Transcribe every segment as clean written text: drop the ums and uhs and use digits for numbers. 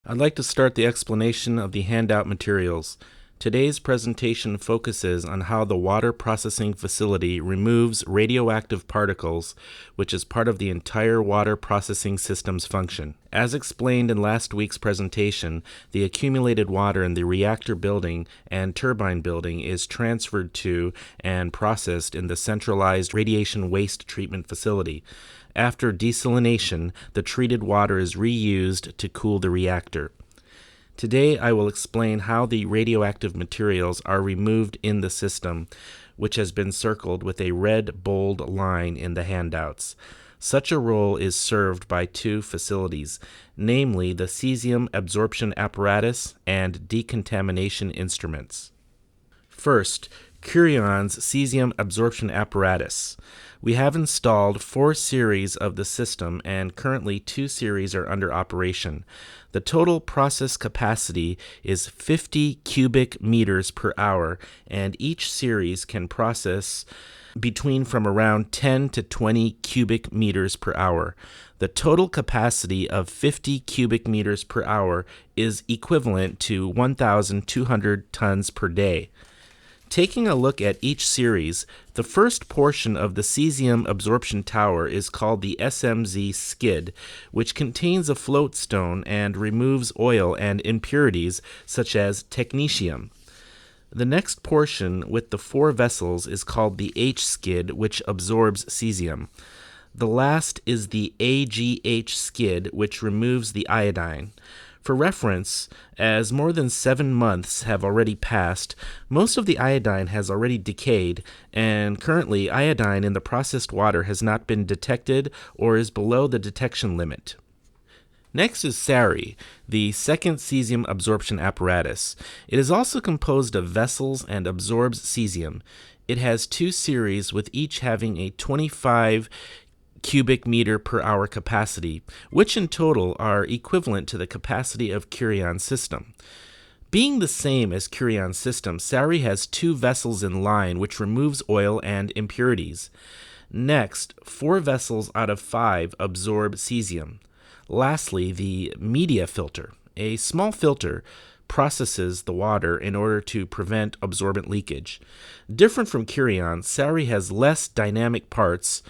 I'd like to start the explanation of the handout materials. Today's presentation focuses on how the water processing facility removes radioactive particles, which is part of the entire water processing system's function. As explained in last week's presentation, the accumulated water in the reactor building and turbine building is transferred to and processed in the centralized radiation waste treatment facility. After desalination, the treated water is reused to cool the reactor. Today I will explain how the radioactive materials are removed in the system, which has been circled with a red bold line in the handouts. Such a role is served by two facilities, namely the cesium absorption apparatus and decontamination instruments. First, Curion's cesium absorption apparatus. We have installed 4 series of the system, and currently 2 series are under operation. The total process capacity is 50 cubic meters per hour, and each series can process from around 10 to 20 cubic meters per hour. The total capacity of 50 cubic meters per hour is equivalent to 1,200 tons per day. Taking a look at each series, the first portion of the cesium absorption tower is called the SMZ skid, which contains a float stone and removes oil and impurities such as technetium. The next portion with the 4 vessels is called the H skid, which absorbs cesium. The last is the AGH skid, which removes the iodine. For reference, as more than 7 months have already passed, most of the iodine has already decayed, and currently iodine in the processed water has not been detected or is below the detection limit. Next is SARI, the second cesium absorption apparatus. It is also composed of vessels and absorbs cesium. It has 2 series, with each having a 25 cubic meter per hour capacity, which in total are equivalent to the capacity of Curion's system. Being the same as Curion's system, SARI has 2 vessels in line which removes oil and impurities. Next, 4 vessels out of 5 absorb cesium. Lastly, the media filter, a small filter, processes the water in order to prevent absorbent leakage. Different from Curion, SARI has less dynamic parts,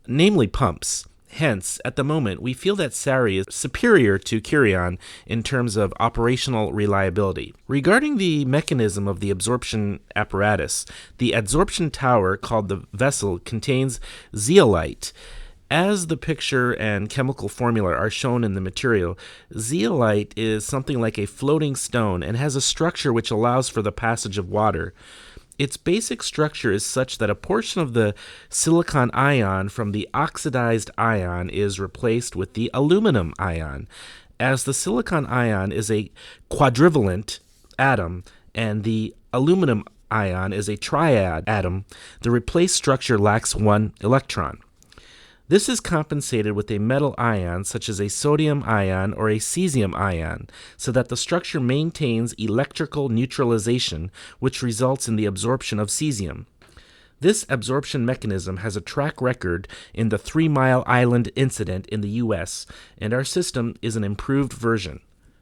namely pumps. Hence, at the moment, we feel that SARI is superior to Curion in terms of operational reliability. Regarding the mechanism of the absorption apparatus, the adsorption tower, called the vessel, contains zeolite. As the picture and chemical formula are shown in the material, zeolite is something like a floating stone and has a structure which allows for the passage of water. Its basic structure is such that a portion of the silicon ion from the oxidized ion is replaced with the aluminum ion. As the silicon ion is a quadrivalent atom and the aluminum ion is a triad atom, the replaced structure lacks 1 electron. This is compensated with a metal ion such as a sodium ion or a cesium ion, so that the structure maintains electrical neutralization, which results in the absorption of cesium. This absorption mechanism has a track record in the 3 Mile Island incident in the U.S., and our system is an improved version.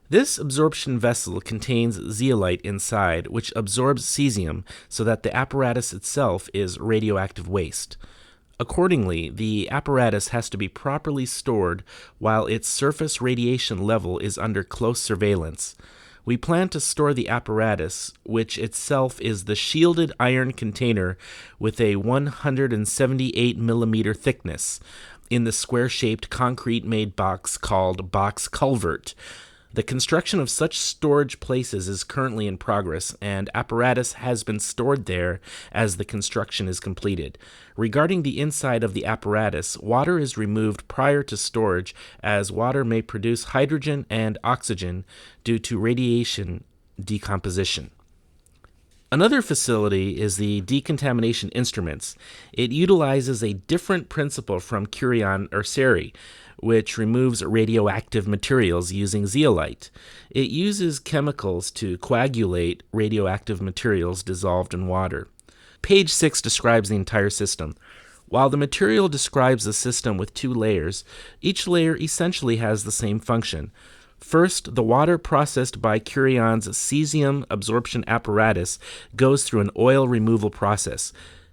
This absorption vessel contains zeolite inside, which absorbs cesium so that the apparatus itself is radioactive waste. Accordingly, the apparatus has to be properly stored while its surface radiation level is under close surveillance. We plan to store the apparatus, which itself is the shielded iron container with a 178 millimeter thickness, in the square-shaped concrete-made box called box culvert. The construction of such storage places is currently in progress, and apparatus has been stored there as the construction is completed. Regarding the inside of the apparatus, water is removed prior to storage, as water may produce hydrogen and oxygen due to radiation decomposition. Another facility is the decontamination instruments. It utilizes a different principle from Curion or SARI, which removes radioactive materials using zeolite. It uses chemicals to coagulate radioactive materials dissolved in water. Page 6 describes the entire system. While the material describes the system with 2 layers, each layer essentially has the same function. First, the water processed by Curion's cesium absorption apparatus goes through an oil removal process.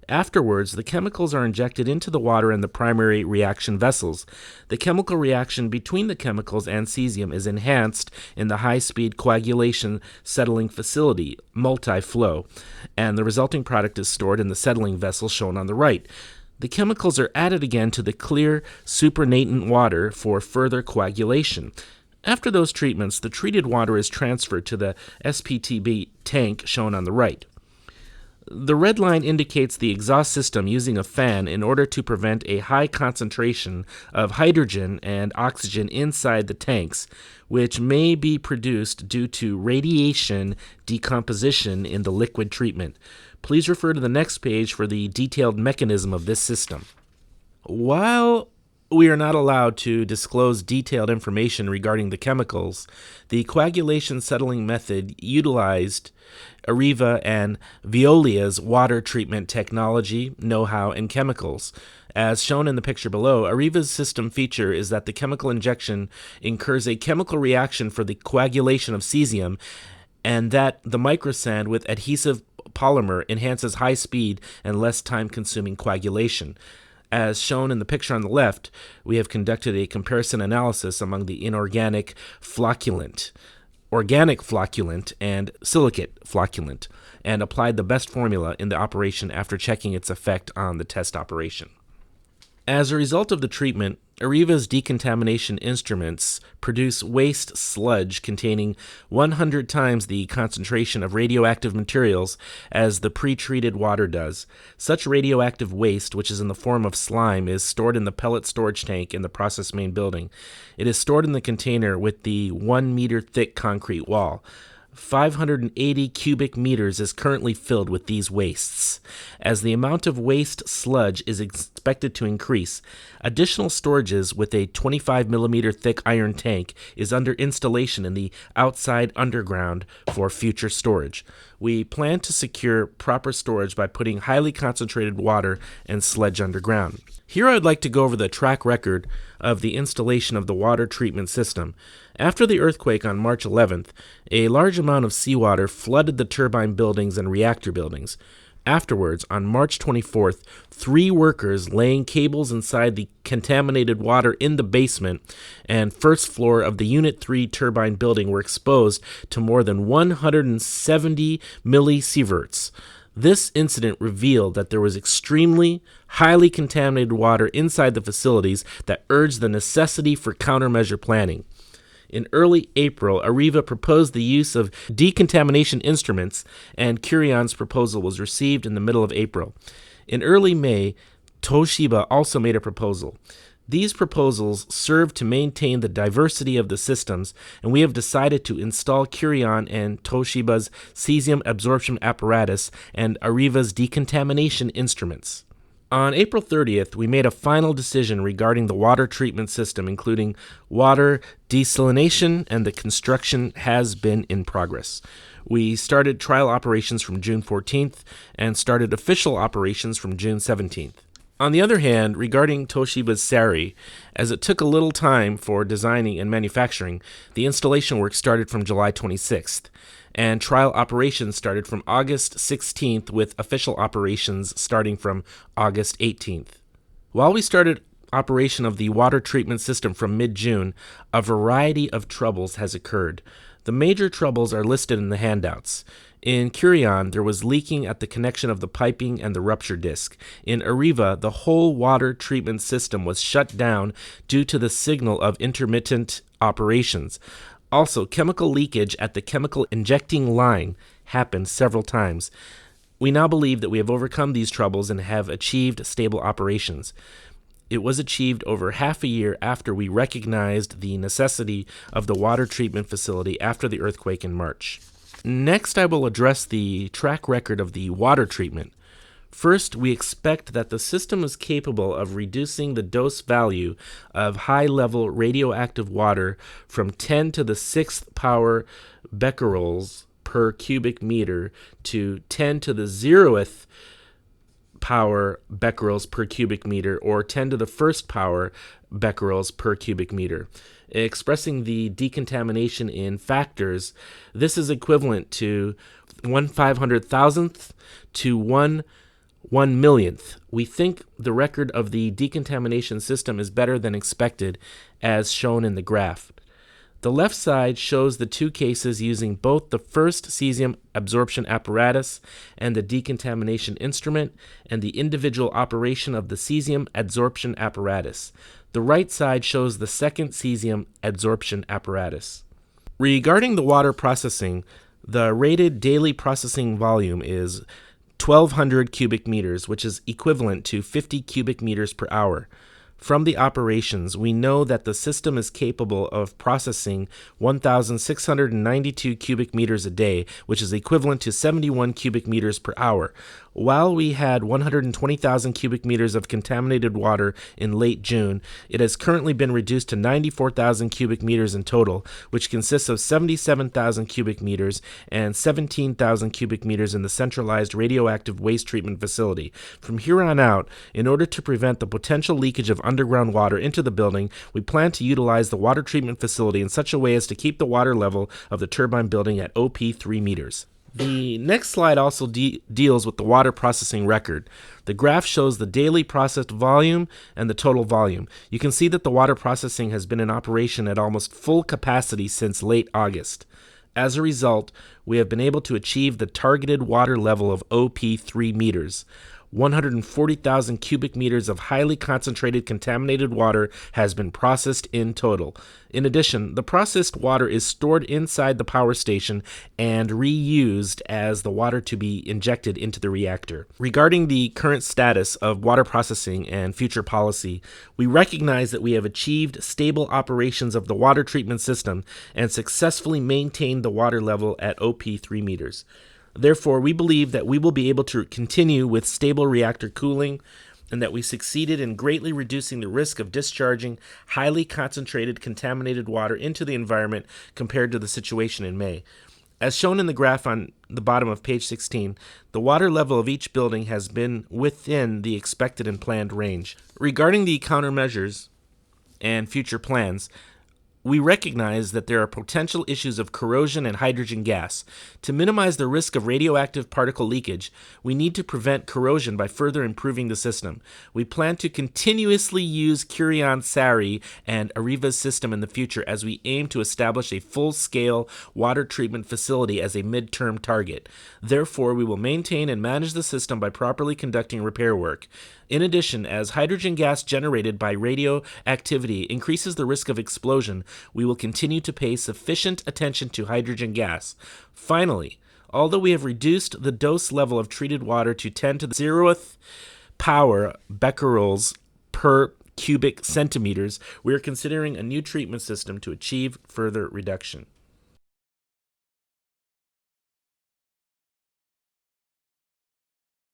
Afterwards, the chemicals are injected into the water in the primary reaction vessels. The chemical reaction between the chemicals and cesium is enhanced in the high-speed coagulation settling facility, multi-flow, and the resulting product is stored in the settling vessel shown on the right. The chemicals are added again to the clear supernatant water for further coagulation. After those treatments, the treated water is transferred to the SPTB tank shown on the right. The red line indicates the exhaust system using a fan in order to prevent a high concentration of hydrogen and oxygen inside the tanks, which may be produced due to radiation decomposition in the liquid treatment. Please refer to the next page for the detailed mechanism of this system. While we are not allowed to disclose detailed information regarding the chemicals, the coagulation settling method utilized Areva and Veolia's water treatment technology, know-how, and chemicals. As shown in the picture below, Areva's system feature is that the chemical injection incurs a chemical reaction for the coagulation of cesium, and that the microsand with adhesive polymer enhances high speed and less time-consuming coagulation. As shown in the picture on the left, we have conducted a comparison analysis among the inorganic flocculant, organic flocculant, and silicate flocculant, and applied the best formula in the operation after checking its effect on the test operation. As a result of the treatment, Areva's decontamination instruments produce waste sludge containing 100 times the concentration of radioactive materials as the pre-treated water does. Such radioactive waste, which is in the form of slime, is stored in the pellet storage tank in the process main building. It is stored in the container with the 1 meter thick concrete wall. 580 cubic meters is currently filled with these wastes. As the amount of waste sludge is expected to increase, additional storages with a 25 millimeter thick iron tank is under installation in the outside underground for future storage. We plan to secure proper storage by putting highly concentrated water and sludge underground. Here I would like to go over the track record of the installation of the water treatment system. After the earthquake on March 11th, a large amount of seawater flooded the turbine buildings and reactor buildings. Afterwards, on March 24th, 3 workers laying cables inside the contaminated water in the basement and first floor of the Unit 3 turbine building were exposed to more than 170 millisieverts. This incident revealed that there was extremely highly contaminated water inside the facilities that urged the necessity for countermeasure planning. In early April, Areva proposed the use of decontamination instruments, and Curion's proposal was received in the middle of April. In early May, Toshiba also made a proposal. These proposals serve to maintain the diversity of the systems, and we have decided to install Curion and Toshiba's cesium absorption apparatus and Areva's decontamination instruments. On April 30th, we made a final decision regarding the water treatment system, including water desalination, and the construction has been in progress. We started trial operations from June 14th and started official operations from June 17th. On the other hand, regarding Toshiba's SARI, as it took a little time for designing and manufacturing, the installation work started from July 26th, and trial operations started from August 16th, with official operations starting from August 18th. While we started operation of the water treatment system from mid-June, a variety of troubles has occurred. The major troubles are listed in the handouts. In Curion, there was leaking at the connection of the piping and the rupture disc. In Areva, the whole water treatment system was shut down due to the signal of intermittent operations. Also, chemical leakage at the chemical injecting line happened several times. We now believe that we have overcome these troubles and have achieved stable operations. It was achieved over half a year after we recognized the necessity of the water treatment facility after the earthquake in March. Next, I will address the track record of the water treatment. First, we expect that the system is capable of reducing the dose value of high-level radioactive water from 10 to the 6th power becquerels per cubic meter to 10 to the 0th power becquerels per cubic meter or 10 to the first power becquerels per cubic meter. Expressing the decontamination in factors, this is equivalent to 1/500,000th to 1/1,000,000th. We think the record of the decontamination system is better than expected, as shown in the graph. The left side shows the two cases using both the first cesium absorption apparatus and the decontamination instrument and the individual operation of the cesium adsorption apparatus. The right side shows the second cesium adsorption apparatus. Regarding the water processing, the rated daily processing volume is 1,200 cubic meters, which is equivalent to 50 cubic meters per hour. From the operations, we know that the system is capable of processing 1,692 cubic meters a day, which is equivalent to 71 cubic meters per hour. While we had 120,000 cubic meters of contaminated water in late June, it has currently been reduced to 94,000 cubic meters in total, which consists of 77,000 cubic meters and 17,000 cubic meters in the centralized radioactive waste treatment facility. From here on out, in order to prevent the potential leakage of underground water into the building, we plan to utilize the water treatment facility in such a way as to keep the water level of the turbine building at OP 3 meters. The next slide also deals with the water processing record. The graph shows the daily processed volume and the total volume. You can see that the water processing has been in operation at almost full capacity since late August. As a result, we have been able to achieve the targeted water level of OP 3 meters. 140,000 cubic meters of highly concentrated contaminated water has been processed in total. In addition, the processed water is stored inside the power station and reused as the water to be injected into the reactor. Regarding the current status of water processing and future policy, we recognize that we have achieved stable operations of the water treatment system and successfully maintained the water level at OP 3 meters. Therefore, we believe that we will be able to continue with stable reactor cooling and that we succeeded in greatly reducing the risk of discharging highly concentrated contaminated water into the environment compared to the situation in May. As shown in the graph on the bottom of page 16, the water level of each building has been within the expected and planned range. Regarding the countermeasures and future plans, we recognize that there are potential issues of corrosion and hydrogen gas. To minimize the risk of radioactive particle leakage, we need to prevent corrosion by further improving the system. We plan to continuously use Kurion-Sari and Arriva's system in the future as we aim to establish a full-scale water treatment facility as a midterm target. Therefore, we will maintain and manage the system by properly conducting repair work. In addition, as hydrogen gas generated by radioactivity increases the risk of explosion, we will continue to pay sufficient attention to hydrogen gas. Finally, although we have reduced the dose level of treated water to 10 to the 0th power becquerels per cubic centimeters, we are considering a new treatment system to achieve further reduction.